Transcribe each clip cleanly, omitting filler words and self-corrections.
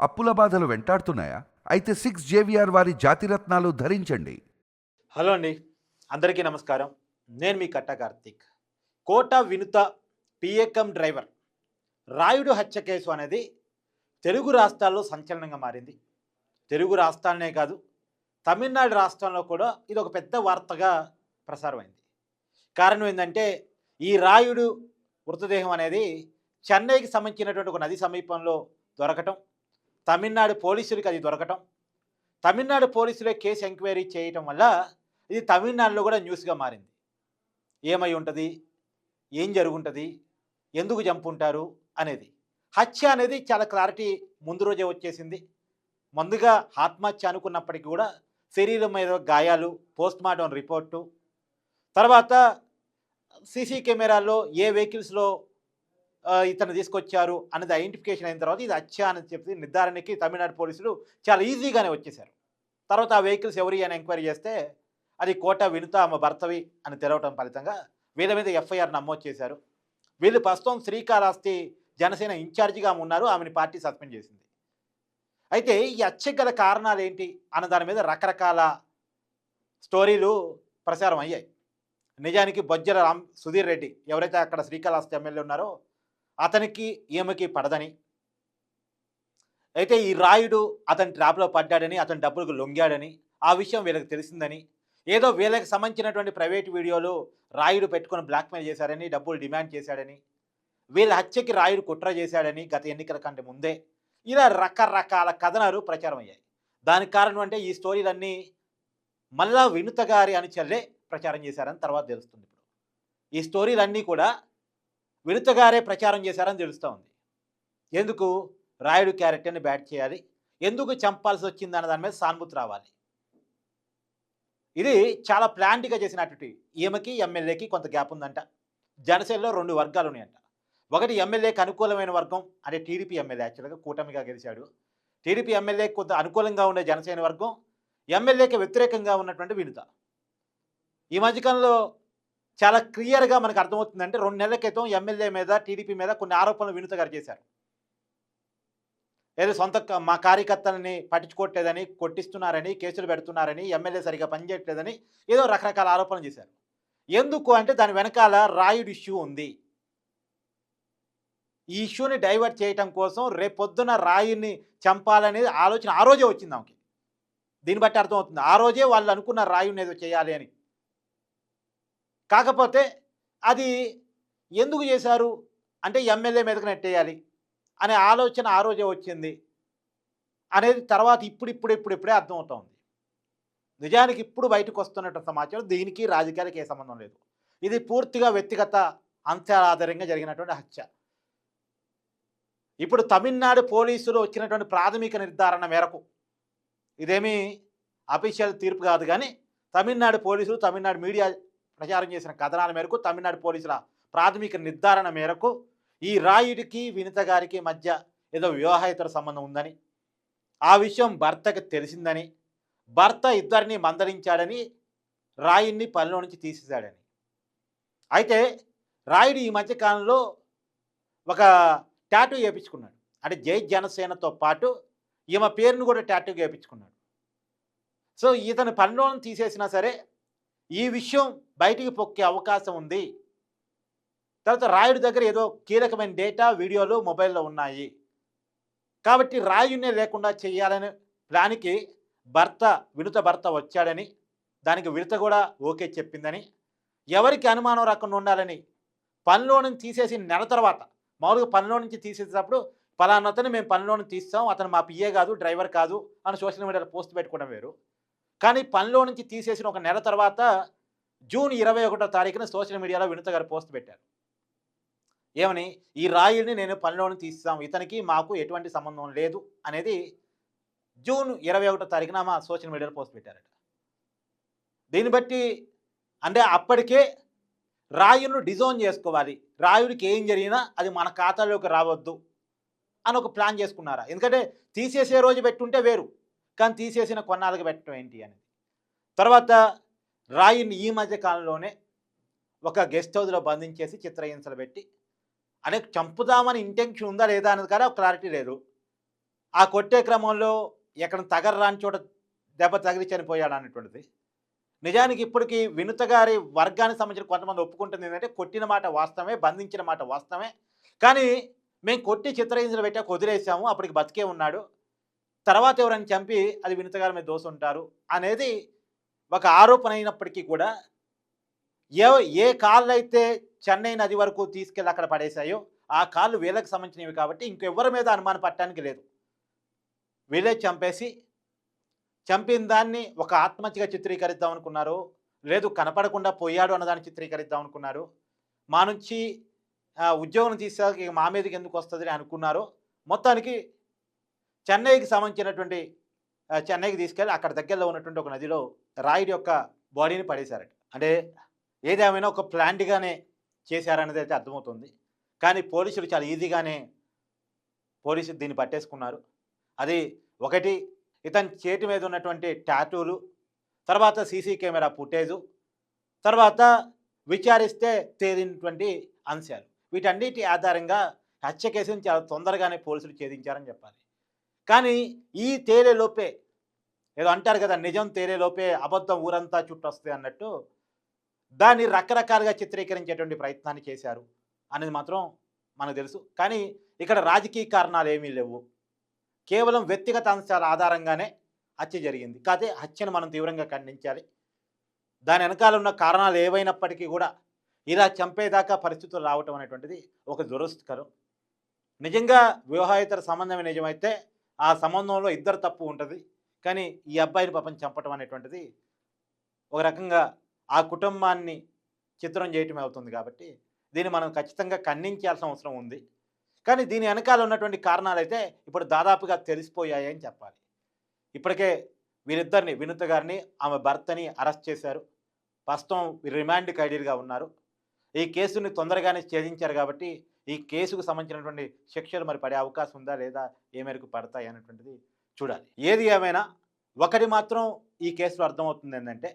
అప్పుల బాధలు వెంటాడుతున్నాయా? అయితే 6 జేవిఆర్ వారి జాతిరత్నాలు ధరించండి. హలో అండి, అందరికీ నమస్కారం. నేను మీ కట్ట కార్తీక్. కోట వినుత పిఏకం డ్రైవర్ రాయుడు హత్య కేసు అనేది తెలుగు రాష్ట్రాల్లో సంచలనంగా మారింది. తెలుగు రాష్ట్రాలనే కాదు, తమిళనాడు రాష్ట్రంలో కూడా ఇది ఒక పెద్ద వార్తగా ప్రసారమైంది. కారణం ఏంటంటే, ఈ రాయుడు మృతదేహం అనేది చెన్నైకి సంబంధించినటువంటి ఒక నది సమీపంలో దొరకటం, తమిళనాడు పోలీసులకి అది దొరకటం, తమిళనాడు పోలీసులే కేసు ఎంక్వైరీ చేయటం వల్ల ఇది తమిళనాడులో కూడా న్యూస్గా మారింది. ఏమై ఉంటుంది, ఏం జరుగుంటుంది, ఎందుకు చంపుంటారు అనేది. హత్య అనేది చాలా క్లారిటీ ముందు రోజే వచ్చేసింది. ముందుగా ఆత్మహత్య అనుకున్నప్పటికీ కూడా శరీరం మీద గాయాలు, పోస్ట్మార్టం రిపోర్టు, తర్వాత సీసీ కెమెరాల్లో ఏ వెహికల్స్లో ఇతను తీసుకొచ్చారు అన్నది ఐడెంటిఫికేషన్ అయిన తర్వాత ఇది హత్య అని చెప్పి నిర్ధారణకి తమిళనాడు పోలీసులు చాలా ఈజీగానే వచ్చేశారు. తర్వాత ఆ వెహికల్స్ ఎవరి అని ఎంక్వైరీ చేస్తే అది కోట వినుత ఆమె భర్తవి అని తెలవటం ఫలితంగా వీళ్ళ మీద ఎఫ్ఐఆర్ నమోదు చేశారు. వీళ్ళు ప్రస్తుతం శ్రీకాళహస్తి జనసేన ఇన్ఛార్జిగా ఉన్నారు. ఆమెని పార్టీ సస్పెండ్ చేసింది. అయితే ఈ హత్యకు గల కారణాలు ఏంటి అన్న దాని మీద రకరకాల స్టోరీలు ప్రచారం అయ్యాయి. నిజానికి బొజ్జల సుధీర్ రెడ్డి ఎవరైతే అక్కడ శ్రీకాళహస్తి ఎమ్మెల్యే ఉన్నారో అతనికి ఈమెకి పడదని, అయితే ఈ రాయుడు అతని ట్రాప్లో పడ్డాడని, అతని డబ్బులకు లొంగాడని, ఆ విషయం వీళ్ళకి తెలిసిందని, ఏదో వీళ్ళకి సంబంధించినటువంటి ప్రైవేట్ వీడియోలు రాయుడు పెట్టుకొని బ్లాక్మెయిల్ చేశాడని, డబ్బులు డిమాండ్ చేశాడని, వీళ్ళ హత్యకి రాయుడు కుట్ర చేశాడని గత ఎన్నికల కంటే ముందే ఇలా రకరకాల కథనాలు ప్రచారం అయ్యాయి. దానికి కారణం అంటే ఈ స్టోరీలన్నీ మళ్ళా వినుత గారి అనుచరులే ప్రచారం చేశారని తర్వాత తెలుస్తుంది. ఇప్పుడు ఈ స్టోరీలన్నీ కూడా వినుత గారే ప్రచారం చేశారని తెలుస్తూ ఉంది. ఎందుకు రాయుడు క్యారెక్టర్ని బ్యాట్ చేయాలి, ఎందుకు చంపాల్సి వచ్చింది అన్న దాని మీద సానుభూతి రావాలి. ఇది చాలా ప్లాంట్గా చేసినటువంటి ఈమెకి ఎమ్మెల్యేకి కొంత గ్యాప్ ఉందంట. జనసేనలో 2 వర్గాలు ఉన్నాయంట. ఒకటి ఎమ్మెల్యేకి అనుకూలమైన వర్గం, అంటే టీడీపీ ఎమ్మెల్యే, యాక్చువల్గా కూటమిగా గెలిచాడు. టీడీపీ ఎమ్మెల్యేకి కొంత అనుకూలంగా ఉండే జనసేన వర్గం, ఎమ్మెల్యేకి వ్యతిరేకంగా ఉన్నటువంటి వినుత. ఈ మధ్యకాలంలో చాలా క్లియర్గా మనకు అర్థమవుతుందంటే 2 నెలల క్రితం ఎమ్మెల్యే మీద, టీడీపీ మీద కొన్ని ఆరోపణలు వినుత గారు చేశారు. ఏదో సొంత మా కార్యకర్తలని పట్టించుకోవట్లేదని, కొట్టిస్తున్నారని, కేసులు పెడుతున్నారని, ఎమ్మెల్యే సరిగా పనిచేయట్లేదని ఏదో రకరకాల ఆరోపణలు చేశారు. ఎందుకు అంటే దాని వెనకాల రాయుడు ఇష్యూ ఉంది. ఈ ఇష్యూని డైవర్ట్ చేయటం కోసం రేపొద్దున రాయుడిని చంపాలనేది ఆలోచన ఆ రోజే వచ్చింది ఆమెకి. దీన్ని బట్టి అర్థమవుతుంది ఆ రోజే వాళ్ళు అనుకున్న రాయుడిని ఏదో చేయాలి అని. కాకపోతే అది ఎందుకు చేశారు అంటే ఎమ్మెల్యే మీదకి నెట్టేయాలి అనే ఆలోచన ఆ రోజే వచ్చింది అనేది తర్వాత ఇప్పుడే అర్థమవుతోంది. నిజానికి ఇప్పుడు బయటకు వస్తున్నట్టు సమాచారం దీనికి రాజకీయాలకి ఏ సంబంధం లేదు. ఇది పూర్తిగా వ్యక్తిగత అంశాల ఆధారంగా జరిగినటువంటి హత్య. ఇప్పుడు తమిళనాడు పోలీసులు వచ్చినటువంటి ప్రాథమిక నిర్ధారణ మేరకు, ఇదేమీ అఫీషియల్ తీర్పు కాదు కానీ తమిళనాడు పోలీసులు, తమిళనాడు మీడియా ప్రచారం చేసిన కథనాల మేరకు, తమిళనాడు పోలీసుల ప్రాథమిక నిర్ధారణ మేరకు ఈ రాయుడికి వినుత గారికి మధ్య ఏదో వివాహేతర సంబంధం ఉందని, ఆ విషయం భర్తకు తెలిసిందని, భర్త ఇద్దరిని మందలించాడని, రాయుడిని పనిలో నుంచి తీసేశాడని. అయితే రాయుడు ఈ మధ్యకాలంలో ఒక టాటూ వేయించుకున్నాడు. అంటే జై జనసేనతో పాటు ఈమె పేరును కూడా టాటూ వేయించుకున్నాడు. సో ఇతను పనిలోని తీసేసినా సరే ఈ విషయం బయటికి పొక్కే అవకాశం ఉంది. తర్వాత రాయుడి దగ్గర ఏదో కీలకమైన డేటా, వీడియోలు మొబైల్లో ఉన్నాయి కాబట్టి రాయుడినే లేకుండా చేయాలనే ప్లాన్కి వినుత భర్త వచ్చాడని, దానికి వినుత కూడా ఓకే చెప్పిందని, ఎవరికి అనుమానం రాకుండా ఉండాలని పనిలో నుంచి తీసేసి నెల తర్వాత, మామూలుగా పనిలో నుంచి తీసేటప్పుడు పలానా అతను మేము పనిలో నుంచి తీస్తాం, అతను మా పిఏ కాదు, డ్రైవర్ కాదు అని సోషల్ మీడియాలో పోస్ట్ పెట్టుకోవడం వేరు. కానీ పనిలో నుంచి తీసేసిన ఒక నెల తర్వాత జూన్ 21వ తారీఖున సోషల్ మీడియాలో వినుత గారు పోస్ట్ పెట్టారు. ఏమని, ఈ రాయుడిని నేను పనిలో నుంచి తీస్తాం, ఇతనికి మాకు ఎటువంటి సంబంధం లేదు అనేది జూన్ 21వ తారీఖున మా సోషల్ మీడియాలో పోస్ట్ పెట్టారట. దీన్ని బట్టి అంటే అప్పటికే రాయుడిని డిజోన్ చేసుకోవాలి, రాయుడికి ఏం జరిగినా అది మన ఖాతాలోకి రావద్దు అని ఒక ప్లాన్ చేసుకున్నారా. ఎందుకంటే తీసేసే రోజు పెట్టుంటే వేరు, కానీ తీసేసిన కొన్నాళ్ళకి పెట్టడం ఏంటి అనేది. తర్వాత రాయుడిని ఈ మధ్య కాలంలోనే ఒక గెస్ట్ హౌస్లో బంధించేసి చిత్రహింసలు పెట్టి, అంటే చంపుదామని ఇంటెన్షన్ ఉందా లేదా అనేది కానీ ఒక క్లారిటీ లేదు. ఆ కొట్టే క్రమంలో ఎక్కడ తగరరాని చోట దెబ్బ తగిలి చనిపోయాడు అనేటువంటిది. నిజానికి ఇప్పటికి వినుత గారి వర్గానికి సంబంధించిన కొంతమంది ఒప్పుకుంటుంది ఏంటంటే, కొట్టిన మాట వాస్తవమే, బంధించిన మాట వాస్తవమే. కానీ మేము కొట్టి చిత్రహింసలు పెట్టాక వదిలేసాము. అప్పటికి బతికే ఉన్నాడు. తర్వాత ఎవరైనా చంపి అది వినుత గారి మీద దోసుంటారు అనేది ఒక ఆరోపణ అయినప్పటికీ కూడా ఏ ఏ కాళ్ళైతే చెన్నై నది వరకు తీసుకెళ్ళి అక్కడ పడేశాయో, ఆ కాళ్ళు వీళ్ళకి సంబంధించినవి కాబట్టి ఇంకెవ్వరి మీద అనుమానం పడటానికి లేదు. వీళ్ళే చంపేసి, చంపిన దాన్ని ఒక ఆత్మహత్యగా చిత్రీకరిద్దాం అనుకున్నారు. లేదు కనపడకుండా పోయాడు అన్నదాన్ని చిత్రీకరిద్దాం అనుకున్నారు. మా నుంచి ఉద్యోగం తీసాక ఇక మా మీదకి ఎందుకు వస్తదని అనుకున్నారు. మొత్తానికి చెన్నైకి సంబంధించినటువంటి చెన్నైకి తీసుకెళ్ళి అక్కడ దగ్గరలో ఉన్నటువంటి ఒక నదిలో రాయుడి యొక్క బాడీని పడేశారట. అంటే ఏదేమైనా ఒక ప్లాన్డ్‌గానే చేశారనేదైతే అర్థమవుతుంది. కానీ పోలీసులు చాలా ఈజీగానే పోలీసులు దీన్ని పట్టేసుకున్నారు. అది ఒకటి ఇతని చేతి మీద ఉన్నటువంటి టాటూలు, తర్వాత సీసీ కెమెరా ఫుటేజు, తర్వాత విచారిస్తే తేలినటువంటి అంశాలు. వీటన్నిటి ఆధారంగా హత్య కేసుని చాలా తొందరగానే పోలీసులు ఛేదించారని చెప్పాలి. కానీ ఈ తేలేలోపే ఏదో అంటారు కదా! నిజం తేలేలోపే అబద్ధం ఊరంతా చుట్టొస్తది అన్నట్టు దాన్ని రకరకాలుగా చిత్రీకరించేటువంటి ప్రయత్నాన్ని చేశారు అనేది మాత్రం మనకు తెలుసు. కానీ ఇక్కడ రాజకీయ కారణాలు ఏమీ లేవు. కేవలం వ్యక్తిగత అంశాల ఆధారంగానే హత్య జరిగింది. కాతే హత్యను మనం తీవ్రంగా ఖండించాలి. దాని వెనకాల ఉన్న కారణాలు ఏవైనప్పటికీ కూడా ఇలా చంపేదాకా పరిస్థితులు రావటం అనేటువంటిది ఒక దురదృష్టకరం. నిజంగా వివాహేతర సంబంధమే నిజమైతే ఆ సంబంధంలో ఇద్దరు తప్పు ఉంటుంది. కానీ ఈ అబ్బాయిని పాపం చంపటం అనేటువంటిది ఒక రకంగా ఆ కుటుంబాన్ని చిత్రం చేయటమే అవుతుంది కాబట్టి దీన్ని మనం ఖచ్చితంగా ఖండించాల్సిన అవసరం ఉంది. కానీ దీని వెనకాల ఉన్నటువంటి కారణాలైతే ఇప్పుడు దాదాపుగా తెలిసిపోయాయి అని చెప్పాలి. ఇప్పటికే వీరిద్దరిని వినుత గారిని, ఆమె భర్తని అరెస్ట్ చేశారు. ప్రస్తుతం రిమాండ్ ఖైదీలుగా ఉన్నారు. ఈ కేసుని తొందరగానే ఛేదించారు కాబట్టి ఈ కేసుకు సంబంధించినటువంటి శిక్షలు మరి పడే అవకాశం ఉందా లేదా, ఏ మేరకు పడతాయి అనేటువంటిది చూడాలి. ఏది ఏమైనా ఒకటి మాత్రం ఈ కేసులో అర్థమవుతుంది ఏంటంటే,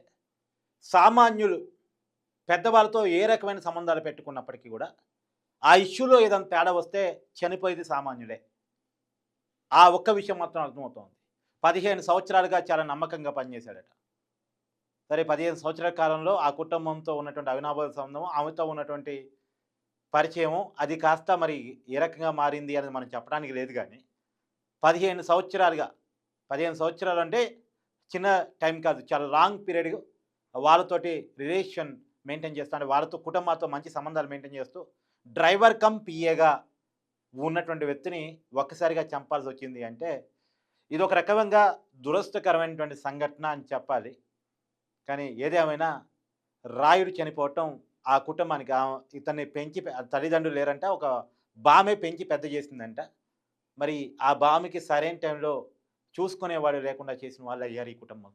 సామాన్యులు పెద్దవాళ్ళతో ఏ రకమైన సంబంధాలు పెట్టుకున్నప్పటికీ కూడా ఆ ఇష్యూలో ఏదైనా తేడా వస్తే చనిపోయేది సామాన్యులే. ఆ ఒక్క విషయం మాత్రం అర్థమవుతోంది. 15 సంవత్సరాలుగా చాలా నమ్మకంగా పనిచేశాడట. సరే 15 సంవత్సరాల కాలంలో ఆ కుటుంబంతో ఉన్నటువంటి అవినాభావ సంబంధం, ఆమెతో ఉన్నటువంటి పరిచయము అది కాస్త మరి ఏ రకంగా మారింది అనేది మనం చెప్పడానికి లేదు. కానీ 15 సంవత్సరాలుగా 15 సంవత్సరాలు అంటే చిన్న టైం కాదు, చాలా లాంగ్ పీరియడ్ వాళ్ళతోటి రిలేషన్ మెయింటైన్ చేస్తూ, అంటే వాళ్ళతో కుటుంబాలతో మంచి సంబంధాలు మెయింటైన్ చేస్తూ డ్రైవర్ కమ్ పిఏగా ఉన్నటువంటి వ్యక్తిని ఒక్కసారిగా చంపాల్సి వచ్చింది అంటే ఇది ఒక రకంగా దురదృష్టకరమైనటువంటి సంఘటన అని చెప్పాలి. కానీ ఏదేమైనా రాయుడు చనిపోవటం ఆ కుటుంబానికి ఇతన్ని పెంచి తల్లిదండ్రులు లేరంట, ఒక బామే పెంచి పెద్ద చేసిందంట. మరి ఆ బామెకి సరైన టైంలో చూసుకునేవాడు లేకుండా చేసిన వాళ్ళు అయ్యారు ఈ కుటుంబం.